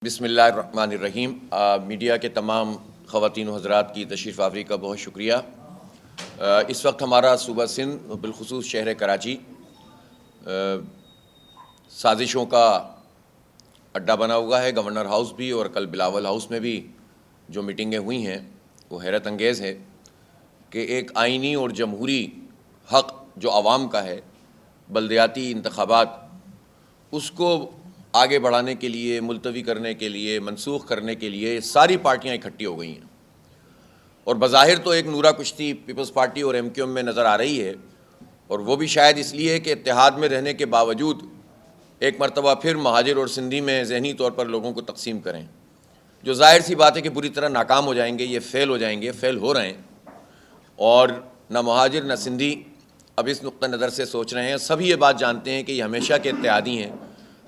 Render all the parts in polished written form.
بسم اللہ الرحمن الرحیم۔ میڈیا کے تمام خواتین و حضرات کی تشریف آوری کا بہت شکریہ۔ اس وقت ہمارا صوبہ سندھ بالخصوص شہر کراچی سازشوں کا اڈا بنا ہوا ہے۔ گورنر ہاؤس بھی اور کل بلاول ہاؤس میں بھی جو میٹنگیں ہوئی ہیں وہ حیرت انگیز ہے کہ ایک آئینی اور جمہوری حق جو عوام کا ہے، بلدیاتی انتخابات، اس کو آگے بڑھانے کے لیے، ملتوی کرنے کے لیے، منسوخ کرنے کے لیے ساری پارٹیاں اکٹھی ہو گئی ہیں۔ اور بظاہر تو ایک نورا کشتی پیپلز پارٹی اور MQM میں نظر آ رہی ہے، اور وہ بھی شاید اس لیے کہ اتحاد میں رہنے کے باوجود ایک مرتبہ پھر مہاجر اور سندھی میں ذہنی طور پر لوگوں کو تقسیم کریں، جو ظاہر سی بات ہے کہ بری طرح ناکام ہو جائیں گے۔ یہ فیل ہو جائیں گے، فیل ہو رہے ہیں، اور نہ مہاجر نہ سندھی اب اس نقطہ نظر سے سوچ رہے ہیں۔ سبھی یہ بات جانتے ہیں کہ یہ ہمیشہ کے اتحادی ہیں،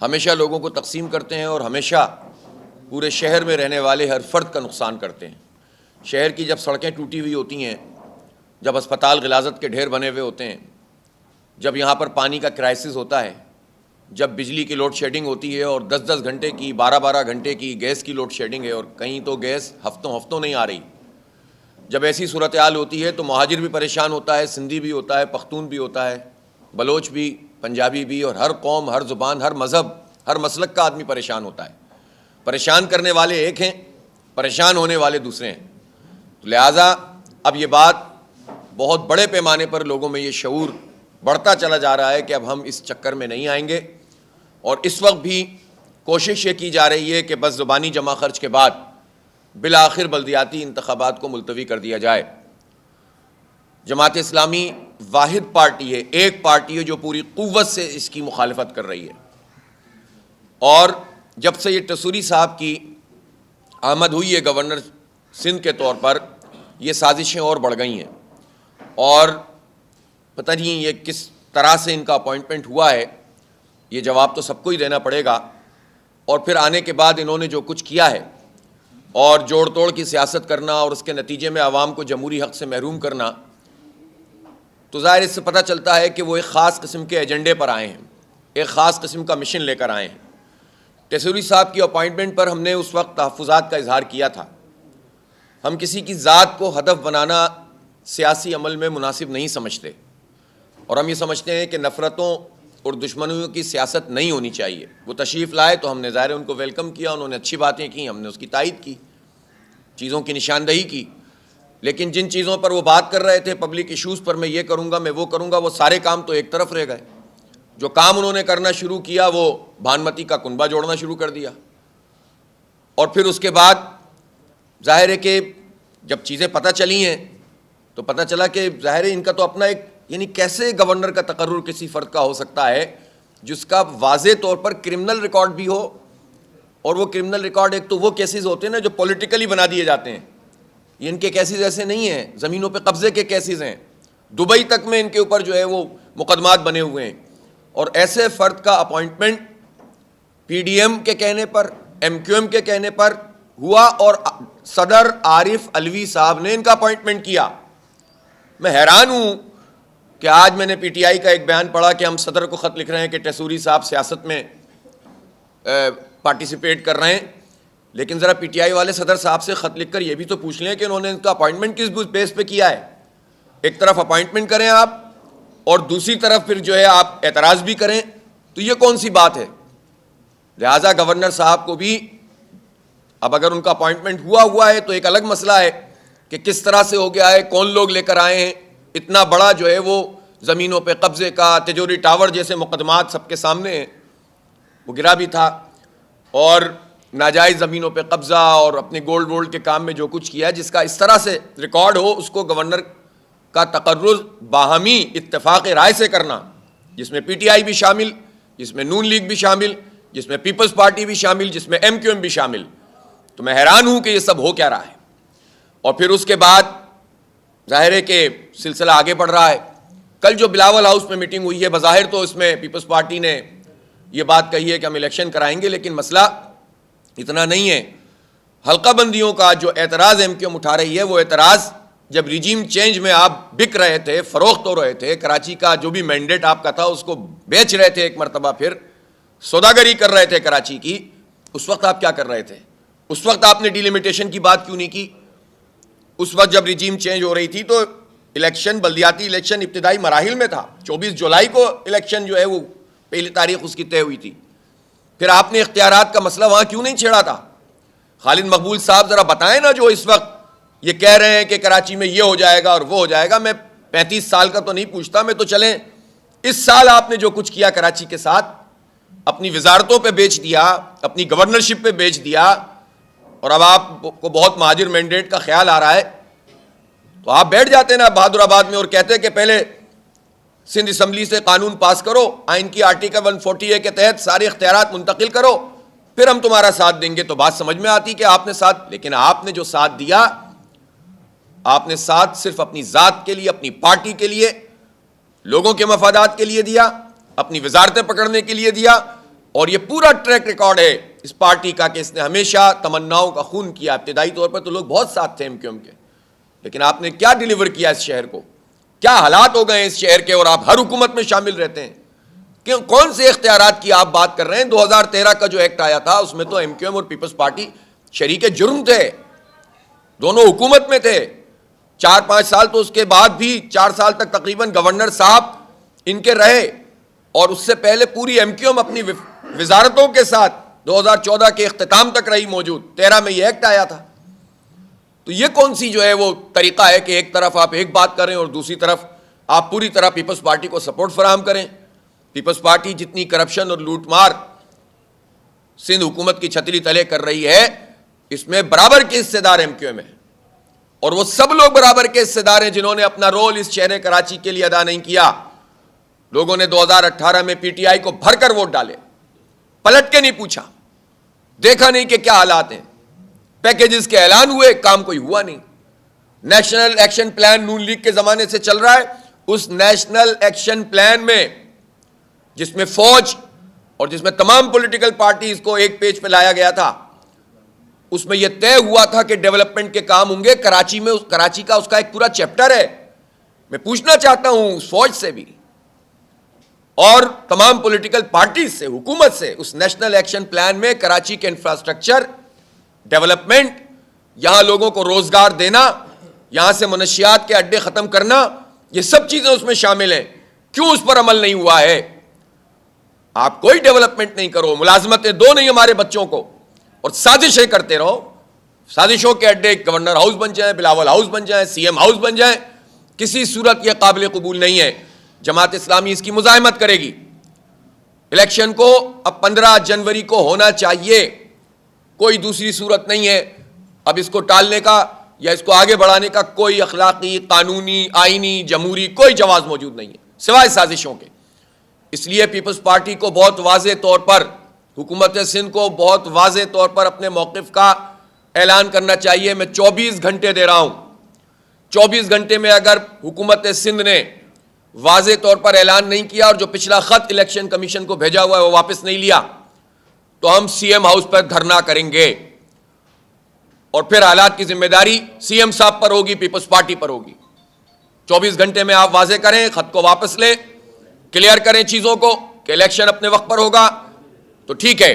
ہمیشہ لوگوں کو تقسیم کرتے ہیں اور ہمیشہ پورے شہر میں رہنے والے ہر فرد کا نقصان کرتے ہیں۔ شہر کی جب سڑکیں ٹوٹی ہوئی ہوتی ہیں، جب اسپتال غلاظت کے ڈھیر بنے ہوئے ہوتے ہیں، جب یہاں پر پانی کا کرائسس ہوتا ہے، جب بجلی کی لوڈ شیڈنگ ہوتی ہے اور 10-10 گھنٹے کی، 12-12 گھنٹے کی گیس کی لوڈ شیڈنگ ہے، اور کہیں تو گیس ہفتوں نہیں آ رہی، جب ایسی صورتحال ہوتی ہے تو مہاجر بھی پریشان ہوتا ہے، سندھی بھی ہوتا ہے، پختون بھی ہوتا ہے، بلوچ بھی، پنجابی بھی، اور ہر قوم، ہر زبان، ہر مذہب، ہر مسلک کا آدمی پریشان ہوتا ہے۔ پریشان کرنے والے ایک ہیں، پریشان ہونے والے دوسرے ہیں۔ تو لہٰذا اب یہ بات بہت بڑے پیمانے پر لوگوں میں یہ شعور بڑھتا چلا جا رہا ہے کہ اب ہم اس چکر میں نہیں آئیں گے، اور اس وقت بھی کوشش یہ کی جا رہی ہے کہ بس زبانی جمع خرچ کے بعد بالآخر بلدیاتی انتخابات کو ملتوی کر دیا جائے۔ جماعت اسلامی واحد پارٹی ہے، ایک پارٹی ہے جو پوری قوت سے اس کی مخالفت کر رہی ہے، اور جب سے یہ ٹسوری صاحب کی آمد ہوئی ہے گورنر سندھ کے طور پر، یہ سازشیں اور بڑھ گئی ہیں، اور پتہ نہیں یہ کس طرح سے ان کا اپوائنٹمنٹ ہوا ہے، یہ جواب تو سب کو ہی دینا پڑے گا۔ اور پھر آنے کے بعد انہوں نے جو کچھ کیا ہے، اور جوڑ توڑ کی سیاست کرنا، اور اس کے نتیجے میں عوام کو جمہوری حق سے محروم کرنا، تو ظاہر اس سے پتہ چلتا ہے کہ وہ ایک خاص قسم کے ایجنڈے پر آئے ہیں، ایک خاص قسم کا مشن لے کر آئے ہیں۔ ٹسوری صاحب کی اپوائنٹمنٹ پر ہم نے اس وقت تحفظات کا اظہار کیا تھا۔ ہم کسی کی ذات کو ہدف بنانا سیاسی عمل میں مناسب نہیں سمجھتے، اور ہم یہ سمجھتے ہیں کہ نفرتوں اور دشمنیوں کی سیاست نہیں ہونی چاہیے۔ وہ تشریف لائے تو ہم نے ظاہر ان کو ویلکم کیا، انہوں نے اچھی باتیں کی، ہم نے اس کی تائید کی، چیزوں کی نشاندہی کی، لیکن جن چیزوں پر وہ بات کر رہے تھے، پبلک ایشوز پر میں یہ کروں گا، میں وہ کروں گا، وہ سارے کام تو ایک طرف رہ گئے۔ جو کام انہوں نے کرنا شروع کیا وہ بھانمتی کا کنبہ جوڑنا شروع کر دیا، اور پھر اس کے بعد ظاہر ہے کہ جب چیزیں پتہ چلی ہیں تو پتہ چلا کہ ظاہر ہے ان کا تو اپنا ایک، یعنی کیسے گورنر کا تقرر کسی فرد کا ہو سکتا ہے جس کا واضح طور پر کرمنل ریکارڈ بھی ہو، اور وہ کرمنل ریکارڈ، ایک تو وہ کیسز ہوتے ہیں نا جو پولیٹیکلی بنا دیے جاتے ہیں، یہ ان کے کیسز ایسے نہیں ہیں، زمینوں پہ قبضے کے کیسز ہیں، دبئی تک میں ان کے اوپر جو ہے وہ مقدمات بنے ہوئے ہیں، اور ایسے فرد کا اپوائنٹمنٹ PDM کے کہنے پر، MQM کے کہنے پر ہوا، اور صدر عارف علوی صاحب نے ان کا اپوائنٹمنٹ کیا۔ میں حیران ہوں کہ آج میں نے PTI کا ایک بیان پڑھا کہ ہم صدر کو خط لکھ رہے ہیں کہ ٹسوری صاحب سیاست میں پارٹیسپیٹ کر رہے ہیں، لیکن ذرا PTI والے صدر صاحب سے خط لکھ کر یہ بھی تو پوچھ لیں کہ انہوں نے ان کا اپوائنٹمنٹ کس بیس پہ کیا ہے۔ ایک طرف اپوائنٹمنٹ کریں آپ، اور دوسری طرف پھر جو ہے آپ اعتراض بھی کریں، تو یہ کون سی بات ہے؟ لہٰذا گورنر صاحب کو بھی اب اگر ان کا اپوائنٹمنٹ ہوا ہے تو ایک الگ مسئلہ ہے کہ کس طرح سے ہو گیا ہے، کون لوگ لے کر آئے ہیں، اتنا بڑا جو ہے وہ زمینوں پہ قبضے کا، تجوری ٹاور جیسے مقدمات سب کے سامنے ہیں، وہ گرا بھی تھا، اور ناجائز زمینوں پہ قبضہ اور اپنے گولڈ وولڈ کے کام میں جو کچھ کیا ہے، جس کا اس طرح سے ریکارڈ ہو، اس کو گورنر کا تقرر باہمی اتفاق رائے سے کرنا، جس میں PTI بھی شامل، جس میں نون لیگ بھی شامل، جس میں پیپلز پارٹی بھی شامل، جس میں MQM بھی شامل، تو میں حیران ہوں کہ یہ سب ہو کیا رہا ہے۔ اور پھر اس کے بعد ظاہر ہے کہ سلسلہ آگے بڑھ رہا ہے۔ کل جو بلاول ہاؤس میں میٹنگ ہوئی ہے، بظاہر تو اس میں پیپلز پارٹی نے یہ بات کہی ہے کہ ہم الیکشن کرائیں گے، لیکن مسئلہ اتنا نہیں ہے۔ حلقہ بندیوں کا جو اعتراض MQM اٹھا رہی ہے، وہ اعتراض جب ریجیم چینج میں آپ بک رہے تھے، فروخت ہو رہے تھے، کراچی کا جو بھی مینڈیٹ آپ کا تھا اس کو بیچ رہے تھے، ایک مرتبہ پھر سوداگری کر رہے تھے کراچی کی، اس وقت آپ کیا کر رہے تھے؟ اس وقت آپ نے ڈیلیمیٹیشن کی بات کیوں نہیں کی؟ اس وقت جب رجیم چینج ہو رہی تھی تو الیکشن، بلدیاتی الیکشن ابتدائی مراحل میں تھا. 24 جولائی کو الیکشن جو ہے وہ پہلی تاریخ اس کی طے ہوئی تھی. پھر آپ نے اختیارات کا مسئلہ وہاں کیوں نہیں چھیڑا تھا؟ خالد مقبول صاحب ذرا بتائیں نا، جو اس وقت یہ کہہ رہے ہیں کہ کراچی میں یہ ہو جائے گا اور وہ ہو جائے گا. میں 35 سال کا تو نہیں پوچھتا، میں تو چلیں اس سال آپ نے جو کچھ کیا کراچی کے ساتھ، اپنی وزارتوں پہ بیچ دیا، اپنی گورنرشپ پہ بیچ دیا، اور اب آپ کو بہت مہاجر مینڈیٹ کا خیال آ رہا ہے، تو آپ بیٹھ جاتے نا بہادر آباد میں اور کہتے کہ پہلے سندھ اسمبلی سے قانون پاس کرو، آئین کی آرٹیکل 140A کے تحت سارے اختیارات منتقل کرو، پھر ہم تمہارا ساتھ دیں گے. تو بات سمجھ میں آتی کہ آپ نے ساتھ، لیکن آپ نے جو ساتھ دیا، آپ نے ساتھ صرف اپنی ذات کے لیے، اپنی پارٹی کے لیے، لوگوں کے مفادات کے لیے دیا، اپنی وزارتیں پکڑنے کے لیے دیا. اور یہ پورا ٹریک ریکارڈ ہے اس پارٹی کا کہ اس نے ہمیشہ تمناؤں کا خون کیا. ابتدائی طور پر تو لوگ بہت ساتھ تھے MQM کے، لیکن آپ نے کیا ڈیلیور کیا اس شہر کو؟ کیا حالات ہو گئے ہیں اس شہر کے، اور آپ ہر حکومت میں شامل رہتے ہیں. کہ کون سے اختیارات کی آپ بات کر رہے ہیں؟ 2013 کا جو ایکٹ آیا تھا اس میں تو MQM اور پیپلز پارٹی شریک جرم تھے، دونوں حکومت میں تھے. 4-5 سال تو اس کے بعد بھی 4 سال تک تقریباً گورنر صاحب ان کے رہے، اور اس سے پہلے پوری MQM اپنی وزارتوں کے ساتھ 2014 کے اختتام تک رہی موجود. 13 میں یہ ایکٹ آیا تھا. تو یہ کون سی جو ہے وہ طریقہ ہے کہ ایک طرف آپ ایک بات کریں اور دوسری طرف آپ پوری طرح پیپلز پارٹی کو سپورٹ فراہم کریں؟ پیپلز پارٹی جتنی کرپشن اور لوٹ مار سندھ حکومت کی چھتری تلے کر رہی ہے، اس میں برابر کے حصے دار MQM ہے، اور وہ سب لوگ برابر کے حصے دار ہیں جنہوں نے اپنا رول اس شہر کراچی کے لیے ادا نہیں کیا. لوگوں نے 2018 میں PTI کو بھر کر ووٹ ڈالے، پلٹ کے نہیں پوچھا، دیکھا نہیں کہ کیا حالات ہیں. پیکیجز کے اعلان ہوئے، کام کوئی ہوا نہیں. نیشنل ایکشن پلان نون لیگ کے زمانے سے چل رہا ہے. اس نیشنل ایکشن پلان میں جس میں فوج اور جس میں تمام پولیٹیکل پارٹیز کو ایک پیج پہ لایا گیا تھا، اس میں یہ طے ہوا تھا کہ ڈیولپمنٹ کے کام ہوں گے کراچی میں. کراچی کا اس کا ایک پورا چیپٹر ہے. میں پوچھنا چاہتا ہوں اس فوج سے بھی اور تمام پولیٹیکل پارٹیز سے، حکومت سے، اس نیشنل ایکشن پلان میں کراچی کے انفراسٹرکچر، ڈیولپمنٹ، یہاں لوگوں کو روزگار دینا، یہاں سے منشیات کے اڈے ختم کرنا، یہ سب چیزیں اس میں شامل ہیں. کیوں اس پر عمل نہیں ہوا ہے؟ آپ کوئی ڈیولپمنٹ نہیں کرو، ملازمتیں دو نہیں ہمارے بچوں کو، اور سازشیں کرتے رہو. سازشوں کے اڈے گورنر ہاؤس بن جائیں، بلاول ہاؤس بن جائیں، CM ہاؤس بن جائیں. کسی صورت یہ قابل قبول نہیں ہے. جماعت اسلامی اس کی مزاحمت کرے گی. الیکشن کو اب 15 جنوری کو ہونا چاہیے، کوئی دوسری صورت نہیں ہے. اب اس کو ٹالنے کا یا اس کو آگے بڑھانے کا کوئی اخلاقی، قانونی، آئینی، جمہوری کوئی جواز موجود نہیں ہے سوائے سازشوں کے. اس لیے پیپلز پارٹی کو بہت واضح طور پر، حکومت سندھ کو بہت واضح طور پر اپنے موقف کا اعلان کرنا چاہیے. میں 24 گھنٹے دے رہا ہوں. 24 گھنٹے میں اگر حکومت سندھ نے واضح طور پر اعلان نہیں کیا اور جو پچھلا خط الیکشن کمیشن کو بھیجا ہوا ہے وہ واپس نہیں لیا، تو ہم CM ہاؤس پر دھرنا کریں گے. اور پھر حالات کی ذمہ داری CM صاحب پر ہوگی، پیپلز پارٹی پر ہوگی. 24 گھنٹے میں آپ واضح کریں، خط کو واپس لیں، کلیئر کریں چیزوں کو کہ الیکشن اپنے وقت پر ہوگا تو ٹھیک ہے،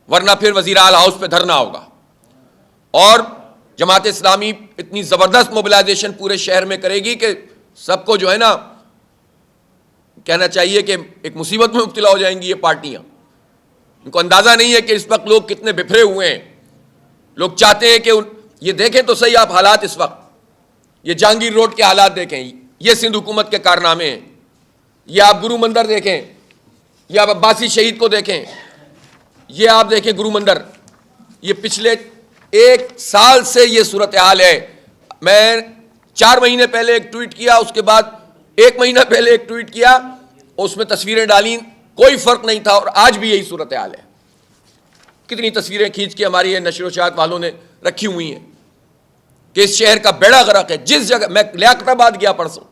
ورنہ پھر وزیر اعلیٰ ہاؤس پہ دھرنا ہوگا. اور جماعت اسلامی اتنی زبردست موبلائزیشن پورے شہر میں کرے گی کہ سب کو جو ہے نا کہنا چاہیے کہ ایک مصیبت میں مبتلا ہو جائیں گی یہ پارٹیاں. ان کو اندازہ نہیں ہے کہ اس وقت لوگ کتنے بکھرے ہوئے ہیں. لوگ چاہتے ہیں کہ یہ دیکھیں تو صحیح آپ حالات اس وقت، یہ جہانگیر روڈ کے حالات دیکھیں، یہ سندھ حکومت کے کارنامے ہیں. یہ آپ گرو مندر دیکھیں، یہ آپ عباسی شہید کو دیکھیں، یہ آپ دیکھیں گرو مندر. یہ پچھلے 1 سال سے یہ صورتحال ہے. میں 4 مہینے پہلے ایک ٹویٹ کیا، اس کے بعد 1 مہینہ پہلے ایک ٹویٹ کیا، اس میں تصویریں ڈالیں، کوئی فرق نہیں تھا. اور آج بھی یہی صورتحال ہے. کتنی تصویریں کھینچ کے ہماری نشر و اشاعت والوں نے رکھی ہوئی ہیں کہ اس شہر کا بیڑا غرق ہے. جس جگہ میں لیاقت آباد گیا پرسوں،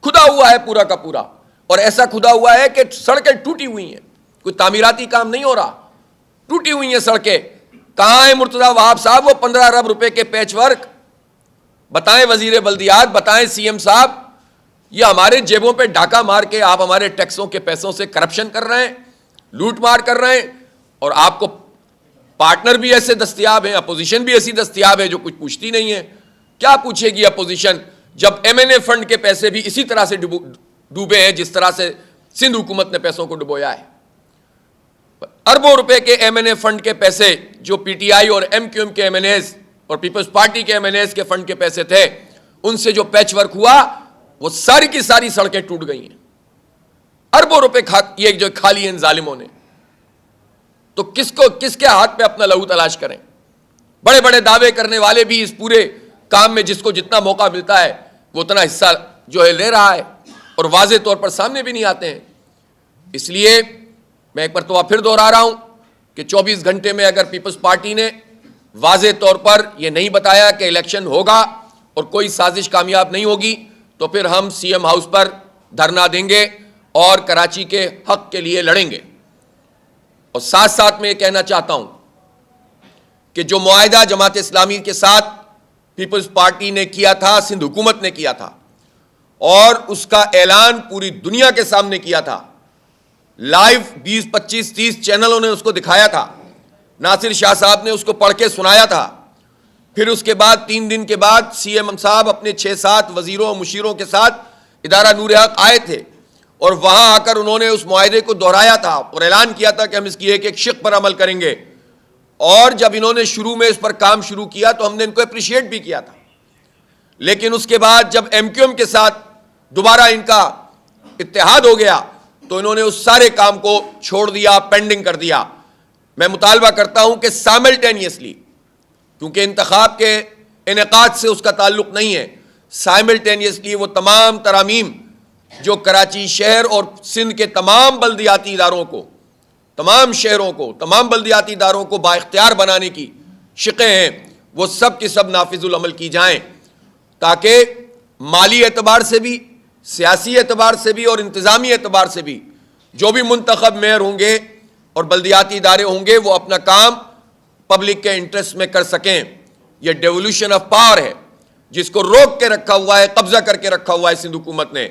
کھدا ہوا ہے پورا کا پورا، اور ایسا کھدا ہوا ہے کہ سڑکیں ٹوٹی ہوئی ہیں، کوئی تعمیراتی کام نہیں ہو رہا، ٹوٹی ہوئی ہیں سڑکیں. کہاں ہے مرتضیٰ وہاب صاحب وہ 15 ارب روپے کے پیچ ورک؟ بتائیں وزیر بلدیات، بتائیں CM صاحب. یہ ہمارے جیبوں پہ ڈاکہ مار کے آپ ہمارے ٹیکسوں کے پیسوں سے کرپشن کر رہے ہیں، لوٹ مار کر رہے ہیں، اور آپ کو پارٹنر بھی ایسے دستیاب ہیں, اپوزیشن بھی ایسی دستیاب ہے جو کچھ پوچھتی نہیں ہے. کیا پوچھے گی اپوزیشن جب ایم این اے فنڈ کے پیسے بھی اسی طرح سے ڈوبے ہیں جس طرح سے سندھ حکومت نے پیسوں کو ڈبویا ہے. اربوں روپے کے ایم این اے فنڈ کے پیسے جو پی ٹی آئی اور ایم کیو ایم کے ایم این ایز اور پیپلز پارٹی کے ایم این ایز کے فنڈ کے پیسے تھے, ان سے جو پیچ ورک ہوا وہ ساری کی ساری سڑکیں ٹوٹ گئی ہیں. اربوں روپے یہ جو کھا لیے ان ظالموں نے, تو کس کے ہاتھ پہ اپنا لہو تلاش کریں. بڑے بڑے دعوے کرنے والے بھی اس پورے کام میں جس کو جتنا موقع ملتا ہے وہ اتنا حصہ جو ہے لے رہا ہے, اور واضح طور پر سامنے بھی نہیں آتے ہیں. اس لیے میں ایک مرتبہ پھر دوہرا رہا ہوں کہ 24 گھنٹے میں اگر پیپلز پارٹی نے واضح طور پر یہ نہیں بتایا کہ الیکشن ہوگا اور کوئی سازش کامیاب نہیں ہوگی, تو پھر ہم سی ایم ہاؤس پر دھرنا دیں گے اور کراچی کے حق کے لیے لڑیں گے. اور ساتھ ساتھ میں یہ کہنا چاہتا ہوں کہ جو معاہدہ جماعت اسلامی کے ساتھ پیپلز پارٹی نے کیا تھا, سندھ حکومت نے کیا تھا, اور اس کا اعلان پوری دنیا کے سامنے کیا تھا, لائیو 20 25 30 چینلوں نے اس کو دکھایا تھا, ناصر شاہ صاحب نے اس کو پڑھ کے سنایا تھا. پھر اس کے بعد 3 دن کے بعد سی ایم صاحب اپنے 6-7 وزیروں اور مشیروں کے ساتھ ادارہ نور حق آئے تھے, اور وہاں آ کر انہوں نے اس معاہدے کو دہرایا تھا اور اعلان کیا تھا کہ ہم اس کی ایک شق پر عمل کریں گے. اور جب انہوں نے شروع میں اس پر کام شروع کیا تو ہم نے ان کو اپریشیٹ بھی کیا تھا, لیکن اس کے بعد جب ایم کیو ایم کے ساتھ دوبارہ ان کا اتحاد ہو گیا تو انہوں نے اس سارے کام کو چھوڑ دیا, پینڈنگ کر دیا. میں مطالبہ کرتا ہوں کہ سائملٹینیسلی, کیونکہ انتخاب کے انعقاد سے اس کا تعلق نہیں ہے, سائملٹینیسلی وہ تمام ترامیم جو کراچی شہر اور سندھ کے تمام بلدیاتی اداروں کو, تمام شہروں کو, تمام بلدیاتی اداروں کو بااختیار بنانے کی شقیں ہیں, وہ سب کی سب نافذ العمل کی جائیں, تاکہ مالی اعتبار سے بھی, سیاسی اعتبار سے بھی اور انتظامی اعتبار سے بھی جو بھی منتخب میئر ہوں گے اور بلدیاتی ادارے ہوں گے وہ اپنا کام پبلک کے انٹرسٹ میں کر سکیں. یہ ڈیولوشن آف پاور ہے جس کو روک کے رکھا ہوا ہے, قبضہ کر کے رکھا ہوا ہے سندھ حکومت نے.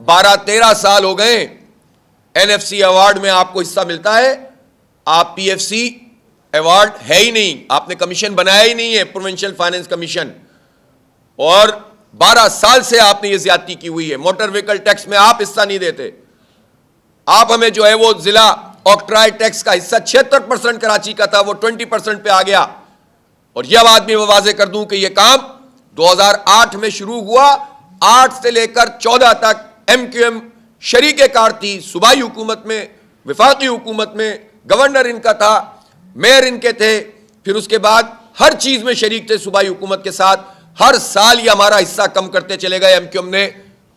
12-13 سال ہو گئے این ایف سی ایوارڈ میں آپ کو حصہ ملتا ہے, آپ پی ایف سی ایوارڈ ہے ہی نہیں, آپ نے کمیشن بنایا ہی نہیں ہے, پروونشل فائنینس کمیشن, اور 12 سال سے آپ نے یہ زیادتی کی ہوئی ہے. موٹر وہیکل ٹیکس میں آپ حصہ نہیں دیتے, آپ ہمیں جو ہے وہ ضلع آکٹرائے ٹیکس کا حصہ 76% کراچی کا تھا, وہ 20% پہ آ گیا. اور یہ بات بھی میں واضح کر دوں کہ یہ کام 2008 میں شروع ہوا, 8 سے لے کر 14 تک ایم کیو ایم شریک کار تھی, صوبائی حکومت میں, وفاقی حکومت میں, گورنر ان کا تھا, میئر ان کے تھے, پھر اس کے بعد ہر چیز میں شریک تھے صوبائی حکومت کے ساتھ. ہر سال یہ ہمارا حصہ کم کرتے چلے گئے, ایم کیو ایم نے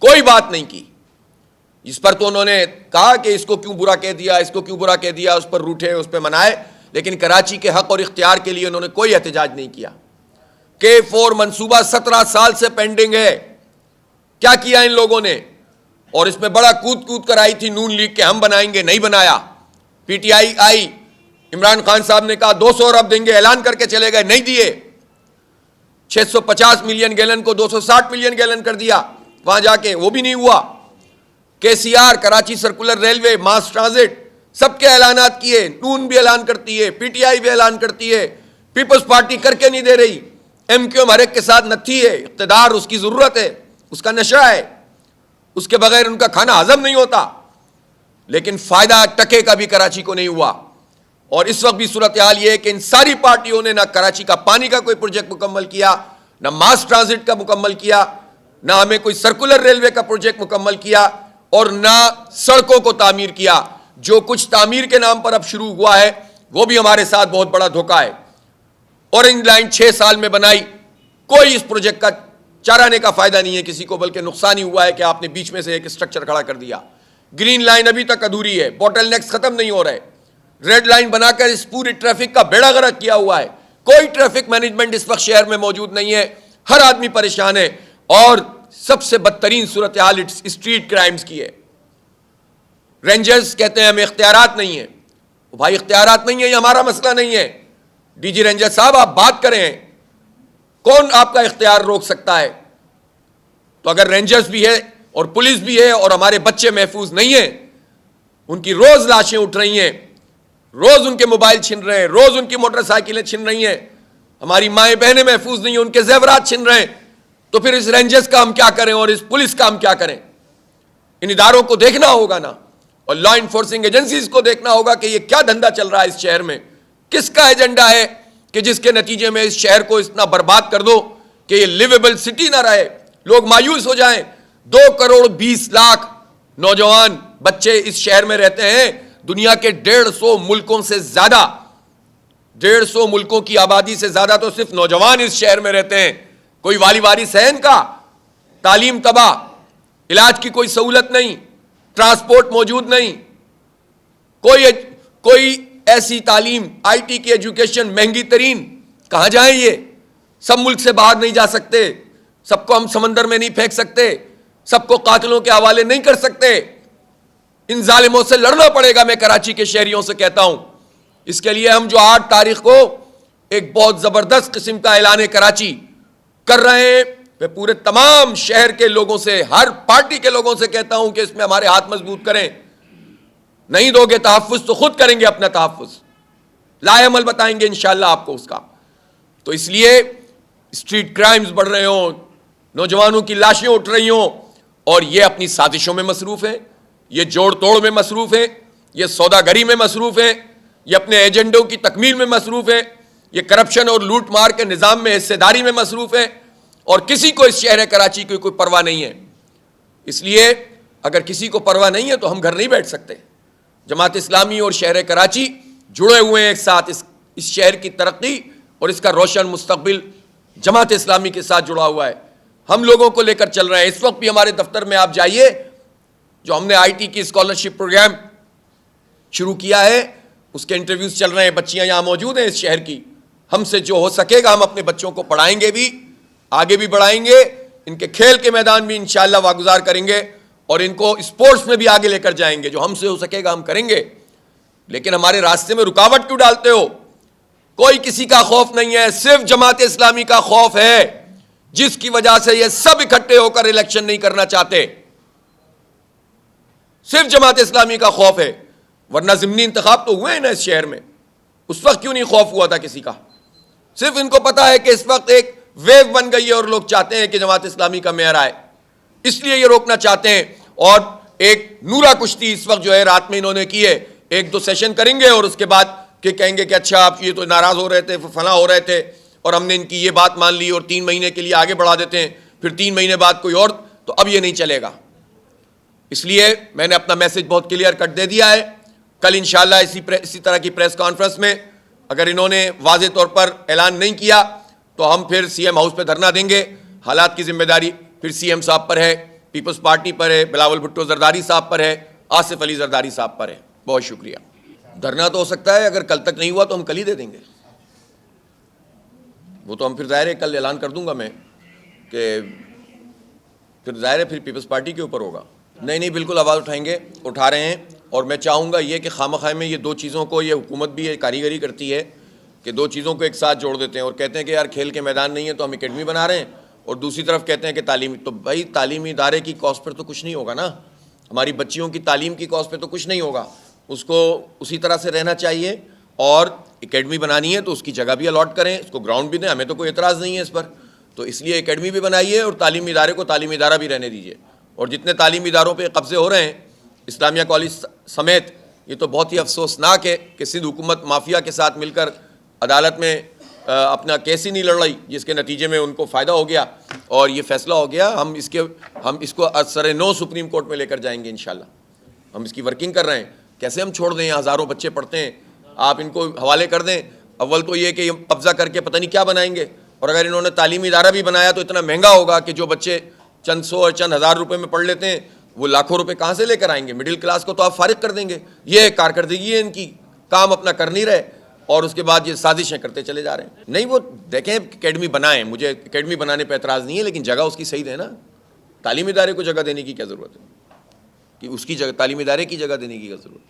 کوئی بات نہیں کی. اس پر تو انہوں نے کہا کہ اس کو کیوں برا کہہ دیا, اس کو کیوں برا کہہ دیا, اس پر روٹھے, اس پہ منائے, لیکن کراچی کے حق اور اختیار کے لیے انہوں نے کوئی احتجاج نہیں کیا. K4 منصوبہ 17 سال سے پینڈنگ ہے. کیا کیا ان لوگوں نے؟ اور اس میں بڑا کود کر آئی تھی نون لیگ کہ ہم بنائیں گے, نہیں بنایا. پی ٹی آئی آئی, عمران خان صاحب نے کہا 200 ارب دیں گے, اعلان کر کے چلے گئے, نہیں دیے. 650 ملین گیلن کو 260 ملین گیلن کر دیا وہاں جا کے, وہ بھی نہیں ہوا. K C R, Karachi circular railway, mass transit, سب کے اعلانات کیے, نون بھی اعلان کرتی ہے, پی ٹی آئی بھی اعلان کرتی ہے, پیپلز پارٹی کر کے نہیں دے رہی. ایم کیو ایم ہر ایک کے ساتھ نتھی ہے, اقتدار اس کی ضرورت ہے, اس کا نشہ ہے, اس کے بغیر ان کا کھانا ہضم نہیں ہوتا. لیکن فائدہ ٹکے کا بھی کراچی کو نہیں ہوا. اور اس وقت بھی صورتحال یہ ہے کہ ان ساری پارٹیوں نے نہ کراچی کا پانی کا کوئی پروجیکٹ مکمل کیا, نہ ماس ٹرانزٹ کا مکمل کیا, نہ ہمیں کوئی سرکولر ریلوے کا پروجیکٹ مکمل کیا, اور نہ سڑکوں کو تعمیر کیا. جو کچھ تعمیر کے نام پر اب شروع ہوا ہے وہ بھی ہمارے ساتھ بہت بڑا دھوکہ ہے. اورنج لائن 6 سال میں بنائی, کوئی اس پروجیکٹ کا چارانے کا فائدہ نہیں ہے کسی کو, بلکہ نقصان ہی ہوا ہے کہ آپ نے بیچ میں سے ایک اسٹرکچر کھڑا کر دیا. گرین لائن ابھی تک ادھوری ہے, بوٹل نیکس ختم نہیں ہو رہے, ریڈ لائن بنا کر اس پوری ٹریفک کا بیڑا غرق کیا ہوا ہے. کوئی ٹریفک مینجمنٹ اس وقت شہر میں موجود نہیں ہے, ہر آدمی پریشان ہے. اور سب سے بدترین صورتحال اسٹریٹ کرائمز کی ہے. رینجرز کہتے ہیں ہمیں اختیارات نہیں ہیں. بھائی اختیارات نہیں ہے, یہ ہمارا مسئلہ نہیں ہے. ڈی جی رینجر صاحب آپ بات کریں, کون آپ کا اختیار روک سکتا ہے؟ تو اگر رینجرز بھی ہے اور پولیس بھی ہے اور ہمارے بچے محفوظ نہیں ہیں, ان کی روز لاشیں اٹھ رہی ہیں, روز ان کے موبائل چھن رہے ہیں, روز ان کی موٹر سائیکلیں چھن رہی ہیں, ہماری مائیں بہنیں محفوظ نہیں ہیں, ان کے زیورات چھن رہے ہیں. تو پھر اس رینجرز کا ہم کیا کریں اور اس پولیس کا ہم کیا کریں؟ ان اداروں کو دیکھنا ہوگا نا, اور لا انفورسنگ ایجنسیز کو دیکھنا ہوگا کہ یہ کیا دھندا چل رہا ہے اس شہر میں, کس کا ایجنڈا ہے کہ جس کے نتیجے میں اس شہر کو اتنا برباد کر دو کہ یہ لیویبل سٹی نہ رہے, لوگ مایوس ہو جائیں. 2,20,00,000 نوجوان بچے اس شہر میں رہتے ہیں, دنیا کے 150 ملکوں سے زیادہ, 150 ملکوں کی آبادی سے زیادہ تو صرف نوجوان اس شہر میں رہتے ہیں. کوئی والی وارث ہے ان کا؟ تعلیم تباہ, علاج کی کوئی سہولت نہیں, ٹرانسپورٹ موجود نہیں, کوئی ایسی تعلیم, آئی ٹی کی ایجوکیشن مہنگی ترین, کہاں جائیں یہ؟ سب ملک سے باہر نہیں جا سکتے, سب کو ہم سمندر میں نہیں پھینک سکتے, سب کو قاتلوں کے حوالے نہیں کر سکتے. ان ظالموں سے لڑنا پڑے گا, میں کراچی کے شہریوں سے کہتا ہوں. اس کے لیے ہم جو 8 تاریخ کو ایک بہت زبردست قسم کا اعلان کراچی کر رہے ہیں, میں پورے تمام شہر کے لوگوں سے, ہر پارٹی کے لوگوں سے کہتا ہوں کہ اس میں ہمارے ہاتھ مضبوط کریں. نہیں دو گے تحفظ تو خود کریں گے اپنا تحفظ, لائے عمل بتائیں گے انشاءاللہ آپ کو اس کا. تو اس لیے اسٹریٹ کرائمز بڑھ رہے ہوں, نوجوانوں کی لاشیں اٹھ رہی ہوں, اور یہ اپنی سازشوں میں مصروف ہیں, یہ جوڑ توڑ میں مصروف ہیں, یہ سوداگری میں مصروف ہیں, یہ اپنے ایجنڈوں کی تکمیل میں مصروف ہیں, یہ کرپشن اور لوٹ مار کے نظام میں حصے داری میں مصروف ہیں, اور کسی کو اس شہر کراچی کی کوئی پرواہ نہیں ہے. اس لیے اگر کسی کو پرواہ نہیں ہے تو ہم گھر نہیں بیٹھ سکتے. جماعت اسلامی اور شہر کراچی جڑے ہوئے ہیں ایک ساتھ, اس شہر کی ترقی اور اس کا روشن مستقبل جماعت اسلامی کے ساتھ جڑا ہوا ہے. ہم لوگوں کو لے کر چل رہے ہیں. اس وقت بھی ہمارے دفتر میں آپ جائیے, جو ہم نے آئی ٹی کی اسکالرشپ پروگرام شروع کیا ہے اس کے انٹرویوز چل رہے ہیں, بچیاں یہاں موجود ہیں اس شہر کی. ہم سے جو ہو سکے گا ہم اپنے بچوں کو پڑھائیں گے بھی, آگے بھی بڑھائیں گے, ان کے کھیل کے میدان بھی انشاءاللہ واگزار کریں گے, اور ان کو اسپورٹس میں بھی آگے لے کر جائیں گے. جو ہم سے ہو سکے گا ہم کریں گے. لیکن ہمارے راستے میں رکاوٹ کیوں ڈالتے ہو؟ کوئی کسی کا خوف نہیں ہے, صرف جماعت اسلامی کا خوف ہے, جس کی وجہ سے یہ سب اکٹھے ہو کر الیکشن نہیں کرنا چاہتے. صرف جماعت اسلامی کا خوف ہے, ورنہ ضمنی انتخاب تو ہوئے ہیں نا اس شہر میں. اس وقت کیوں نہیں خوف ہوا تھا کسی کا؟ صرف ان کو پتا ہے کہ اس وقت ایک ویو بن گئی ہے اور لوگ چاہتے ہیں کہ جماعت اسلامی کا میئر آئے, اس لیے یہ روکنا چاہتے ہیں. اور ایک نورا کشتی اس وقت جو ہے رات میں انہوں نے کی ہے, 1-2 سیشن کریں گے اور اس کے بعد کہ کہیں گے کہ اچھا آپ یہ تو ناراض ہو رہے تھے, فلاں ہو رہے تھے, اور ہم نے ان کی یہ بات مان لی اور 3 مہینے کے لیے آگے بڑھا دیتے ہیں, پھر 3 مہینے بعد کوئی اور. تو اب یہ نہیں چلے گا. اس لیے میں نے اپنا میسج بہت کلیئر کٹ دے دیا ہے. کل انشاءاللہ اسی طرح کی پریس کانفرنس میں اگر انہوں نے واضح طور پر اعلان نہیں کیا تو ہم پھر سی ایم ہاؤس پہ دھرنا دیں گے. حالات کی ذمہ داری پھر سی ایم صاحب پر ہے, پیپلز پارٹی پر ہے, بلاول بھٹو زرداری صاحب پر ہے, آصف علی زرداری صاحب پر ہے. بہت شکریہ. دھرنا تو ہو سکتا ہے, اگر کل تک نہیں ہوا تو ہم کل ہی دے دیں گے. وہ تو ہم پھر ظاہر ہے کل اعلان کر دوں گا میں کہ پھر ظاہر ہے پھر پیپلز پارٹی کے اوپر ہوگا. نہیں بالکل آواز اٹھائیں گے, اٹھا رہے ہیں. اور میں چاہوں گا یہ کہ خواہ میں یہ 2 چیزوں کو, یہ حکومت بھی یہ کاریگری کرتی ہے کہ 2 چیزوں کو ایک ساتھ جوڑ دیتے ہیں اور کہتے ہیں کہ یار کھیل کے میدان نہیں ہے تو ہم اکیڈمی بنا رہے ہیں, اور دوسری طرف کہتے ہیں کہ تعلیمی. تو بھائی تعلیمی ادارے کی کاسٹ پر تو کچھ نہیں ہوگا نا, ہماری بچیوں کی تعلیم کی کاسٹ پہ تو کچھ نہیں ہوگا. اس کو اسی طرح سے رہنا چاہیے, اور اکیڈمی بنانی ہے تو اس کی جگہ بھی الاٹ کریں, اس کو گراؤنڈ بھی دیں, ہمیں تو کوئی اعتراض نہیں ہے اس پر. تو اس لیے اکیڈمی بھی بنائیے اور تعلیمی ادارے کو تعلیمی ادارہ بھی رہنے دیجیے. اور جتنے تعلیمی اداروں پہ قبضے ہو رہے ہیں اسلامیہ کالج سمیت, یہ تو بہت ہی افسوسناک ہے کہ سندھ حکومت مافیا کے ساتھ مل کر عدالت میں اپنا کیس ہی نہیں لڑ رہی, جس کے نتیجے میں ان کو فائدہ ہو گیا اور یہ فیصلہ ہو گیا. ہم اس کو سر نو سپریم کورٹ میں لے کر جائیں گے انشاءاللہ. ہم اس کی ورکنگ کر رہے ہیں. کیسے ہم چھوڑ دیں؟ ہزاروں بچے پڑھتے ہیں, آپ ان کو حوالے کر دیں. اول تو یہ کہ یہ قبضہ کر کے پتہ نہیں کیا بنائیں گے, اور اگر انہوں نے تعلیمی ادارہ بھی بنایا تو اتنا مہنگا ہوگا کہ جو بچے چند 100 اور چند ہزار روپے میں پڑھ لیتے ہیں وہ لاکھوں روپے کہاں سے لے کر آئیں گے؟ مڈل کلاس کو تو آپ فارغ کر دیں گے. یہ کارکردگی ہے ان کی, کام اپنا کر نہیں رہے, اور اس کے بعد یہ سازشیں کرتے چلے جا رہے ہیں. نہیں وہ دیکھیں اکیڈمی بنائیں, مجھے اکیڈمی بنانے پہ اعتراض نہیں ہے, لیکن جگہ اس کی صحیح دیں نا. تعلیمی ادارے کو جگہ دینے کی کیا ضرورت ہے؟ کہ اس کی جگہ تعلیمی ادارے کی جگہ دینے کی کیا ضرورت ہے؟